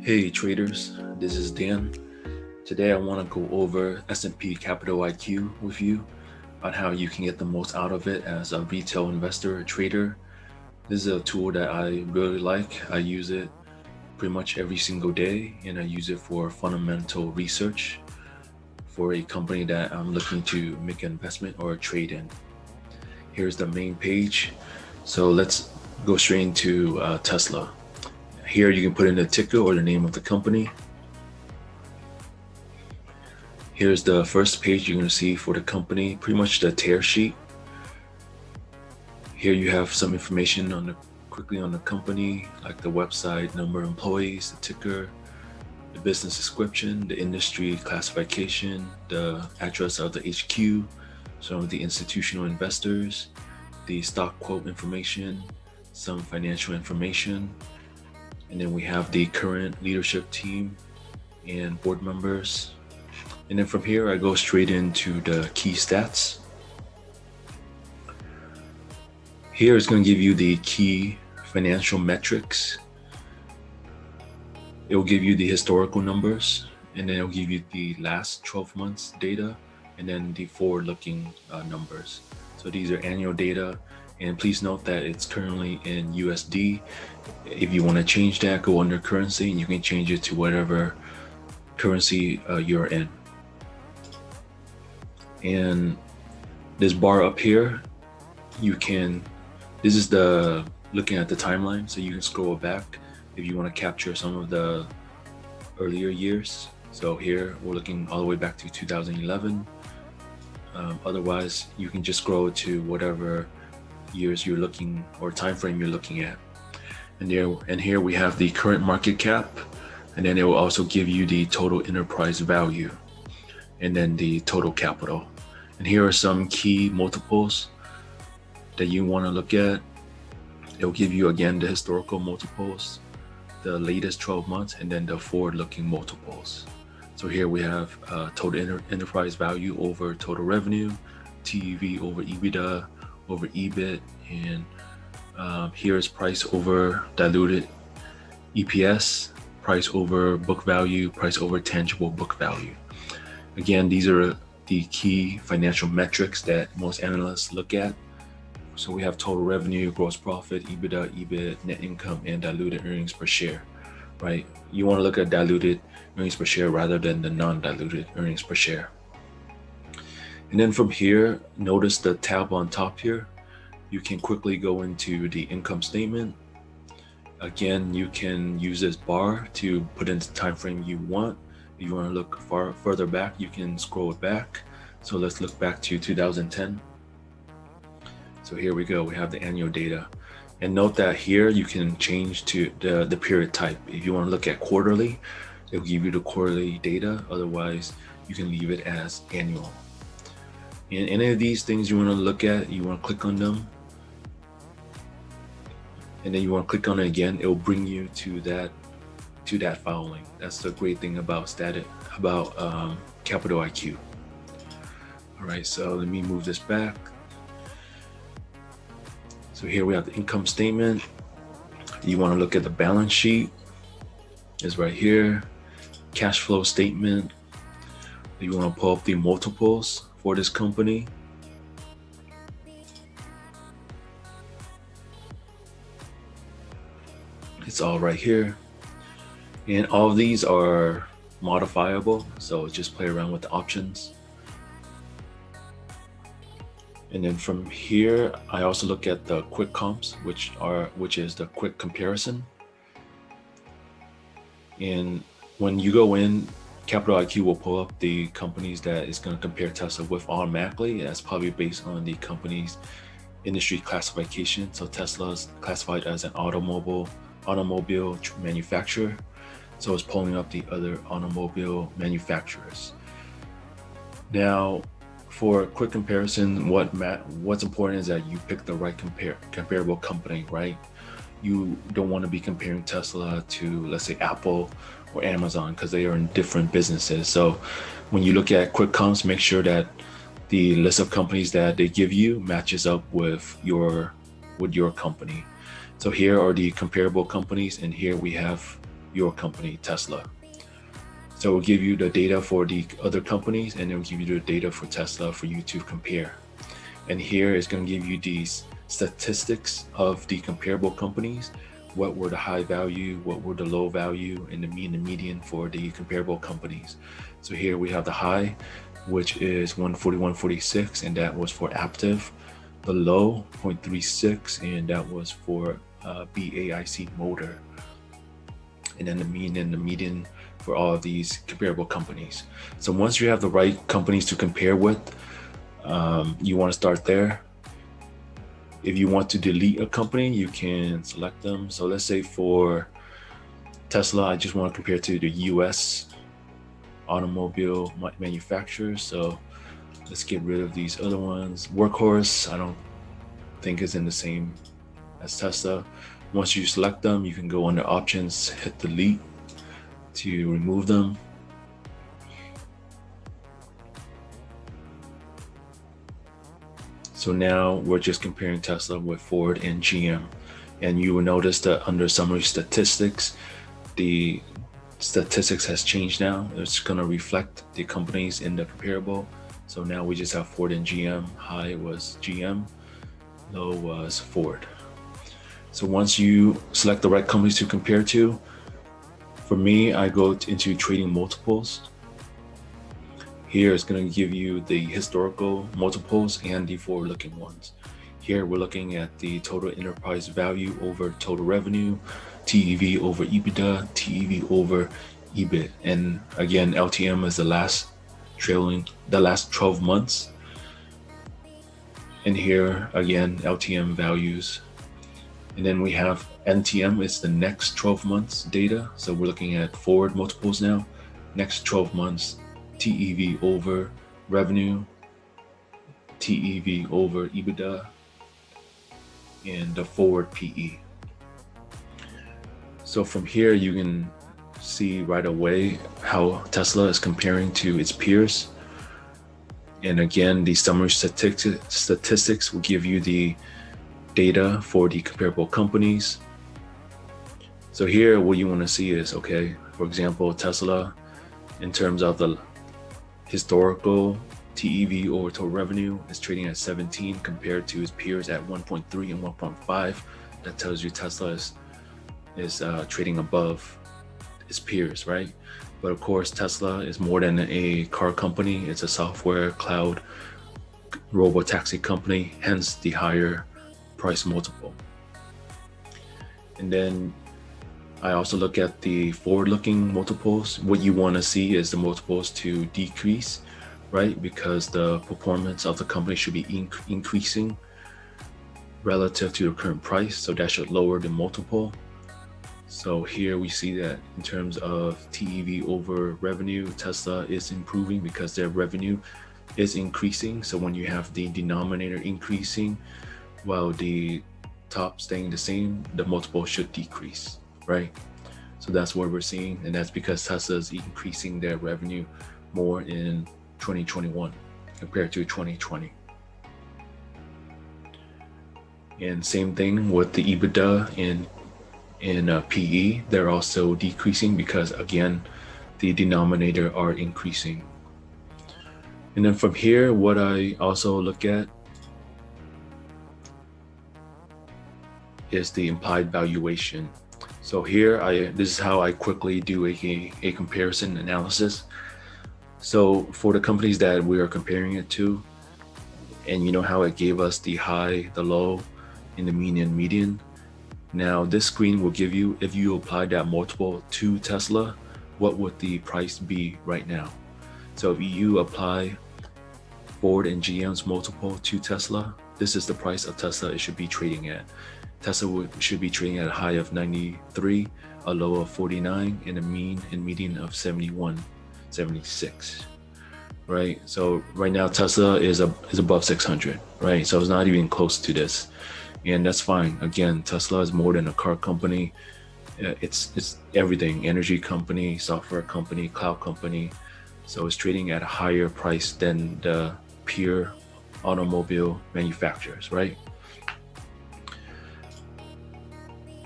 Hey traders, this is Dan. Today I want to go over S&P Capital IQ with you on how you can get the most out of it as a retail investor or trader. This is a tool that I really like. I use it pretty much every single day, and I use it for fundamental research for a company that I'm looking to make an investment or a trade in. Here's the main page. So let's go straight into Tesla. Here you can put in the ticker or the name of the company. Here's the first page you're going to see for the company, pretty much the tear sheet. Here you have some information quickly on the company, like the website, number of employees, the ticker, the business description, the industry classification, the address of the HQ, some of the institutional investors, the stock quote information, some financial information, and then we have the current leadership team and board members. And then from here, I go straight into the key stats. Here is going to give you the key financial metrics. It will give you the historical numbers, and then it will give you the last 12 months data, and then the forward-looking numbers. So these are annual data, and please note that it's currently in USD. If you want to change that, go under currency, and you can change it to whatever currency you're in. And this bar up here, this is the looking at the timeline, so you can scroll back if you want to capture some of the earlier years. So here we're looking all the way back to 2011. Otherwise, you can just scroll to whatever years you're looking or time frame you're looking at. And here we have the current market cap, and then it will also give you the total enterprise value, and then the total capital. And here are some key multiples that you want to look at. It will give you again the historical multiples, the latest 12 months, and then the forward-looking multiples. So here we have total enterprise value over total revenue, TEV over EBITDA over EBIT, and here's price over diluted EPS, price over book value, price over tangible book value. Again, these are the key financial metrics that most analysts look at. So we have total revenue, gross profit, EBITDA, EBIT, net income, and diluted earnings per share, right? You want to look at diluted earnings per share rather than the non-diluted earnings per share. And then from here, notice the tab on top here. You can quickly go into the income statement. Again, you can use this bar to put in the time frame you want. If you want to look further back, you can scroll it back. So let's look back to 2010. So here we go, we have the annual data. And note that here you can change to the period type. If you want to look at quarterly, it will give you the quarterly data. Otherwise, you can leave it as annual. And any of these things you want to look at, you want to click on them. And then you want to click on it again, it will bring you to that file link. That's the great thing about Capital IQ. All right, so let me move this back. So here we have the income statement. You want to look at the balance sheet. It's right here. Cash flow statement. You want to pull up the multiples for this company. It's all right here. And all of these are modifiable, so just play around with the options. And then from here, I also look at the quick comps, which is the quick comparison. And when you go in, Capital IQ will pull up the companies that it's going to compare Tesla with automatically. That's probably based on the company's industry classification. So Tesla is classified as an automobile manufacturer. So it's pulling up the other automobile manufacturers. Now, for a quick comparison, what's important is that you pick the right comparable company, right? You don't want to be comparing Tesla to, let's say, Apple or Amazon, because they are in different businesses. So when you look at quick comps, make sure that the list of companies that they give you matches up with your company. So here are the comparable companies, and here we have your company, Tesla. So we'll give you the data for the other companies, and then we'll give you the data for Tesla for you to compare. And here is going to give you these statistics of the comparable companies. What were the high value, what were the low value, and the mean and median for the comparable companies. So here we have the high, which is 141.46, and that was for Aptiv. The low, 0.36, and that was for BAIC Motor. And then the mean and the median for all of these comparable companies. So once you have the right companies to compare with, you want to start there. If you want to delete a company, you can select them. So let's say for Tesla, I just want to compare to the US automobile manufacturers. So let's get rid of these other ones. Workhorse, I don't think is in the same as Tesla. Once you select them, you can go under options, hit delete to remove them. So now we're just comparing Tesla with Ford and GM. And you will notice that under summary statistics, the statistics has changed now. It's going to reflect the companies in the comparable. So now we just have Ford and GM. High was GM, low was Ford. So once you select the right companies to compare to, for me, I go into trading multiples. Here it's going to give you the historical multiples and the forward-looking ones. Here we're looking at the total enterprise value over total revenue, TEV over EBITDA, TEV over EBIT. And again, LTM is the last 12 months. And here again, LTM values. And then we have NTM, it's the next 12 months data. So we're looking at forward multiples now, next 12 months, TEV over revenue, TEV over EBITDA, and the forward PE. So from here, you can see right away how Tesla is comparing to its peers. And again, the summary statistics will give you the data for the comparable companies. So here, what you want to see is, okay, for example, Tesla, in terms of the historical TEV over total revenue, is trading at 17 compared to its peers at 1.3 and 1.5. That tells you Tesla is trading above its peers, right? But of course, Tesla is more than a car company. It's a software, cloud, robo-taxi company, hence the higher price multiple. And then I also look at the forward-looking multiples. What you want to see is the multiples to decrease, right? Because the performance of the company should be increasing relative to the current price. So that should lower the multiple. So here we see that in terms of TEV over revenue, Tesla is improving because their revenue is increasing. So when you have the denominator increasing while the top staying the same, the multiple should decrease, right? So that's what we're seeing, and that's because Tesla is increasing their revenue more in 2021 compared to 2020. And same thing with the EBITDA in PE, they're also decreasing because again, the denominator are increasing. And then from here, what I also look at is the implied valuation. So here, this is how I quickly do a comparison analysis. So for the companies that we are comparing it to, and you know how it gave us the high, the low, and the mean and median. Now this screen will give you, if you apply that multiple to Tesla, what would the price be right now? So if you apply Ford and GM's multiple to Tesla, this is the price of Tesla it should be trading at. Tesla should be trading at a high of 93, a low of 49, and a mean and median of 71, 76, right? So right now Tesla is above 600, right? So it's not even close to this. And that's fine. Again, Tesla is more than a car company. It's everything: energy company, software company, cloud company. So it's trading at a higher price than the peer automobile manufacturers, right?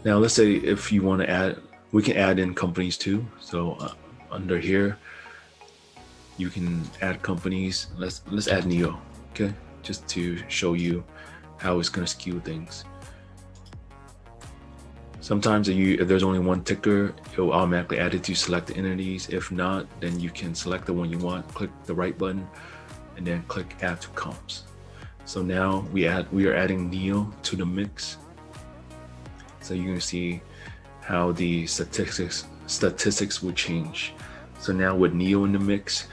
Now let's say if you want to add We can add in companies too. So under here, you can add companies. Let's add NEO, okay? Just to show you how it's gonna skew things. Sometimes if there's only one ticker, it will automatically add it to selected entities. If not, then you can select the one you want, click the right button, and then click add to comps. So now we are adding NEO to the mix. So you can see how the statistics will change. So now with NEO in the mix,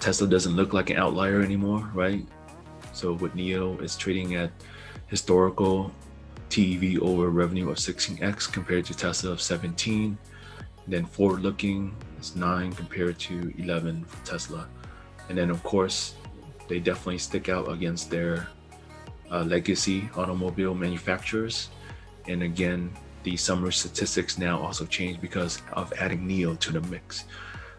Tesla doesn't look like an outlier anymore, right? So with NEO, it's trading at historical TEV over revenue of 16x compared to Tesla of 17. Then forward looking, it's 9 compared to 11 for Tesla. And then of course, they definitely stick out against their legacy automobile manufacturers. And again, the summary statistics now also change because of adding NEO to the mix.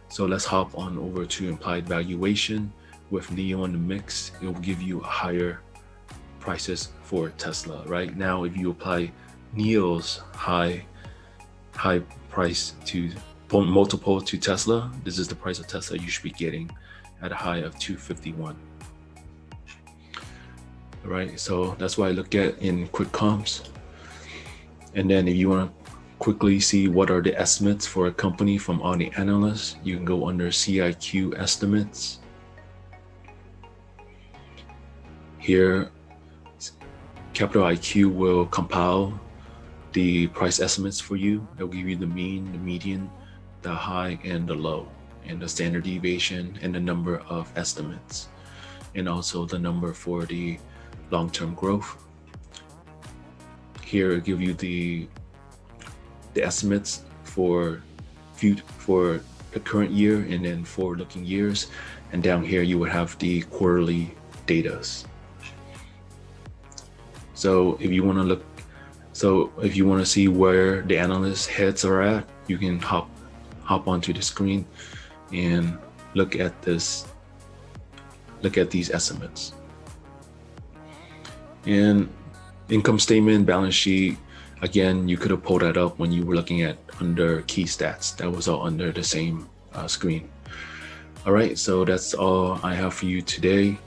So let's hop on over to implied valuation. With NEO in the mix, it will give you higher prices for Tesla. Right now, if you apply NEO's high price to multiple to Tesla, this is the price of Tesla you should be getting at a high of 251. All right, so that's why I look at in quick comps. And then if you want to quickly see what are the estimates for a company from all the analysts, you can go under CIQ estimates. Here, Capital IQ will compile the price estimates for you. It'll give you the mean, the median, the high, and the low, and the standard deviation, and the number of estimates, and also the number for the long-term growth. Here, it'll give you the estimates for the current year and then forward-looking years. And down here, you would have the quarterly datas. So if you want to see where the analysts' heads are at, you can hop onto the screen and look at these estimates. And income statement, balance sheet, again, you could have pulled that up when you were looking at under key stats. That was all under the same screen. All right, so that's all I have for you today.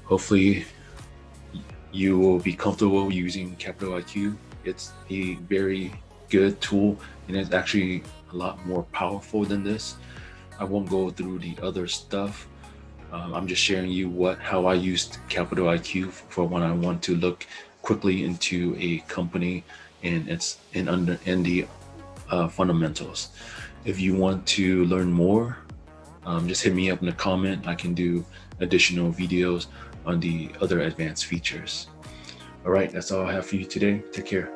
Hopefully you will be comfortable using Capital IQ. It's a very good tool, and it's actually a lot more powerful than this. I won't go through the other stuff. I'm just sharing you how I used Capital IQ for when I want to look quickly into a company and the fundamentals. If you want to learn more, just hit me up in the comment. I can do additional videos on the other advanced features. All right, that's all I have for you today. Take care.